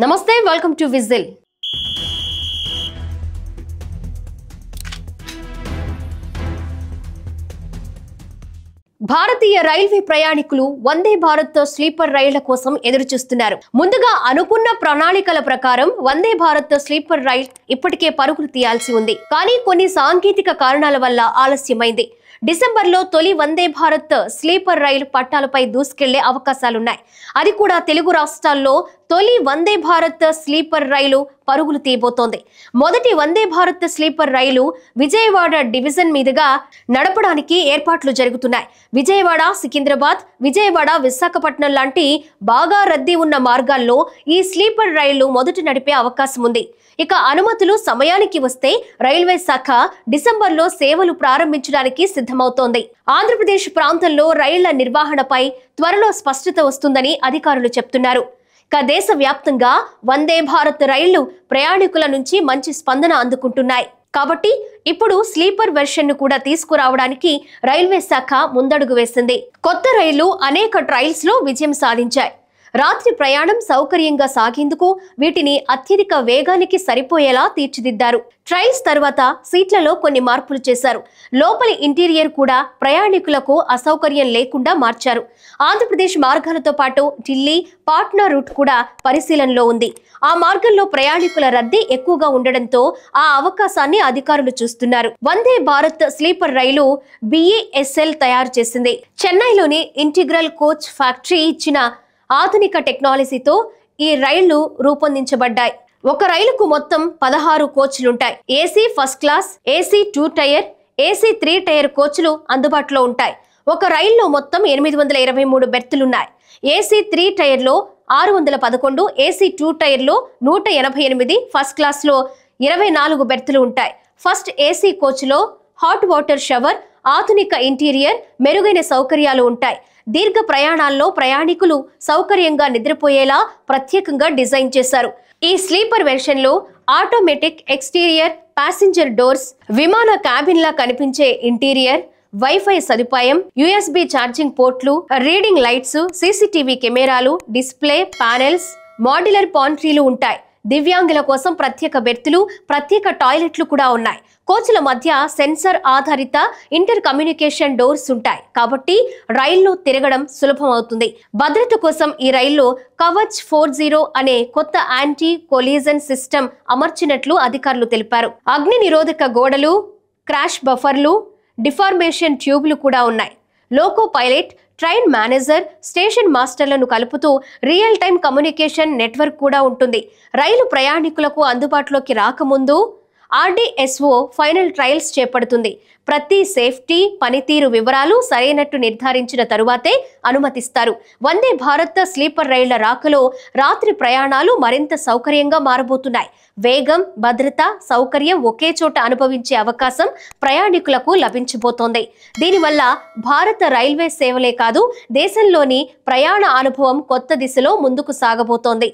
నమస్తే, welcome to whistle. Bharatiya railway ప్రయాణికులు Vande Bharat sleeper రైళ్ల కోసం ఎదురు చూస్తున్నారు. ముందుగా అనుకున్న ప్రణాళికల ప్రకారం వందే భారత్ స్లీపర్ రైల్ ఇప్పటికే పరుగులు తీయాల్సి ఉంది. కానీ కొన్ని సాంకేతిక కారణాల వల్ల ఆలస్యమైంది. డిసెంబర్లో తొలి వందే భారత్ స్లీపర్ రైలు పట్టాలపై దూసుకెళ్లే అవకాశాలున్నాయి. అది కూడా తెలుగు రాష్ట్రాల్లో తొలి వందే భారత్ స్లీపర్ రైలు పరుగులు తీయబోతోంది. మొదటి వందే భారత్ స్లీపర్ రైలు విజయవాడ డివిజన్ మీదుగా నడపడానికి ఏర్పాట్లు జరుగుతున్నాయి. విజయవాడ, సికింద్రాబాద్, విజయవాడ, విశాఖపట్నం లాంటి బాగా రద్దీ ఉన్న మార్గాల్లో ఈ స్లీపర్ రైళ్లు మొదట నడిపే అవకాశం ఉంది. ఇక అనుమతులు సమయానికి వస్తే రైల్వే శాఖ డిసెంబర్లో సేవలు ప్రారంభించడానికి సిద్ధమవుతోంది. ఆంధ్రప్రదేశ్ ప్రాంతంలో రైళ్ల నిర్వహణపై త్వరలో స్పష్టత వస్తుందని అధికారులు చెప్తున్నారు. ఇక దేశవ్యాప్తంగా వందే భారత్ రైళ్లు ప్రయాణికుల నుంచి మంచి స్పందన అందుకుంటున్నాయి. కాబట్టి ఇప్పుడు స్లీపర్ వెర్షన్ ను కూడా తీసుకురావడానికి రైల్వే శాఖ ముందడుగు వేసింది. కొత్త రైళ్లు అనేక ట్రయల్స్ లో విజయం సాధించాయి. రాత్రి ప్రయాణం సౌకర్యంగా సాగేందుకు వీటిని అత్యధిక వేగానికి సరిపోయేలా తీర్చిదిద్దారు. ట్రయల్స్ తర్వాత సీట్లలో కొన్ని మార్పులు చేశారు. లోపలి ఇంటీరియర్ కూడా ప్రయాణికులకు అసౌకర్యం లేకుండా మార్చారు. ఆంధ్రప్రదేశ్ మార్గాలతో పాటు ఢిల్లీ, పాట్నా రూట్ కూడా పరిశీలనలో ఉంది. ఆ మార్గంలో ప్రయాణికుల రద్దీ ఎక్కువగా ఉండడంతో ఆ అవకాశాన్ని అధికారులు చూస్తున్నారు. వందే భారత్ స్లీపర్ రైలు BESL తయారు చేసింది. చెన్నైలోని ఇంటిగ్రల్ కోచ్ ఫ్యాక్టరీ ఇచ్చిన ఆధునిక టెక్నాలజీతో ఈ రైళ్లు రూపొందించబడ్డాయి. ఒక రైలుకు మొత్తం 16 కోచ్లుంటాయి. AC first class, AC 2 tier, AC 3 tier కోచ్లు అందుబాటులో ఉంటాయి. ఒక రైల్లో మొత్తం 823 బెర్తులున్నాయి. AC 3 టైర్లో 611, AC 2 టైర్లో 188, ఫస్ట్ క్లాస్ లో 24 బెర్తులు ఉంటాయి. ఫస్ట్ AC కోచ్లో హాట్ వాటర్ షవర్, ఆధునిక ఇంటీరియర్, మెరుగైన సౌకర్యాలు ఉంటాయి. దీర్ఘ ప్రయాణాల్లో ప్రయాణికులు సౌకర్యంగా నిద్రపోయేలా ప్రత్యేకంగా డిజైన్ చేశారు. ఈ స్లీపర్ వెర్షన్ లో ఆటోమేటిక్ ఎక్స్టీరియర్, ప్యాసింజర్ డోర్స్, విమాన క్యాబిన్ లా కనిపించే ఇంటీరియర్, వైఫై సదుపాయం, USB ఛార్జింగ్ పోర్ట్లు, రీడింగ్ లైట్స్, CCTV కెమెరాలు, డిస్ప్లే ప్యానెల్స్, మాడ్యులర్ పాంట్రీలు ఉంటాయి. దివ్యాంగుల కోసం ప్రత్యేక బెర్తులు, ప్రత్యేక టాయిలెట్లు కూడా ఉన్నాయి. కోచ్ల మధ్య సెన్సర్ ఆధారిత ఇంటర్ కమ్యూనికేషన్ డోర్స్ ఉంటాయి. కాబట్టి రైల్లో తిరగడం సులభం అవుతుంది. భద్రత కోసం ఈ రైల్లో కవచ్ 40 అనే కొత్త యాంటీ కొలీజన్ సిస్టమ్ అమర్చినట్లు అధికారులు తెలిపారు. అగ్ని నిరోధక గోడలు, క్రాష్ బఫర్లు, డిఫార్మేషన్ ట్యూబ్లు కూడా ఉన్నాయి. Loco pilot, train manager, station మాస్టర్లను కలుపుతూ రియల్ టైం కమ్యూనికేషన్ నెట్వర్క్ కూడా ఉంటుంది. రైలు ప్రయాణికులకు అందుబాటులోకి రాకముందు RDSO ఫైనల్ ట్రయల్స్ చేపడుతుంది. ప్రతి సేఫ్టీ, పనితీరు వివరాలు సరైనట్టు నిర్ధారించిన తరువాతే అనుమతిస్తారు. వందే భారత్ స్లీపర్ రైళ్ల రాకలో రాత్రి ప్రయాణాలు మరింత సౌకర్యంగా మారబోతున్నాయి. వేగం, భద్రత, సౌకర్యం ఒకే చోట అనుభవించే అవకాశం ప్రయాణికులకు లభించబోతోంది. దీనివల్ల భారత రైల్వే సేవలే కాదు, దేశంలోని ప్రయాణ అనుభవం కొత్త దిశలో ముందుకు సాగబోతోంది.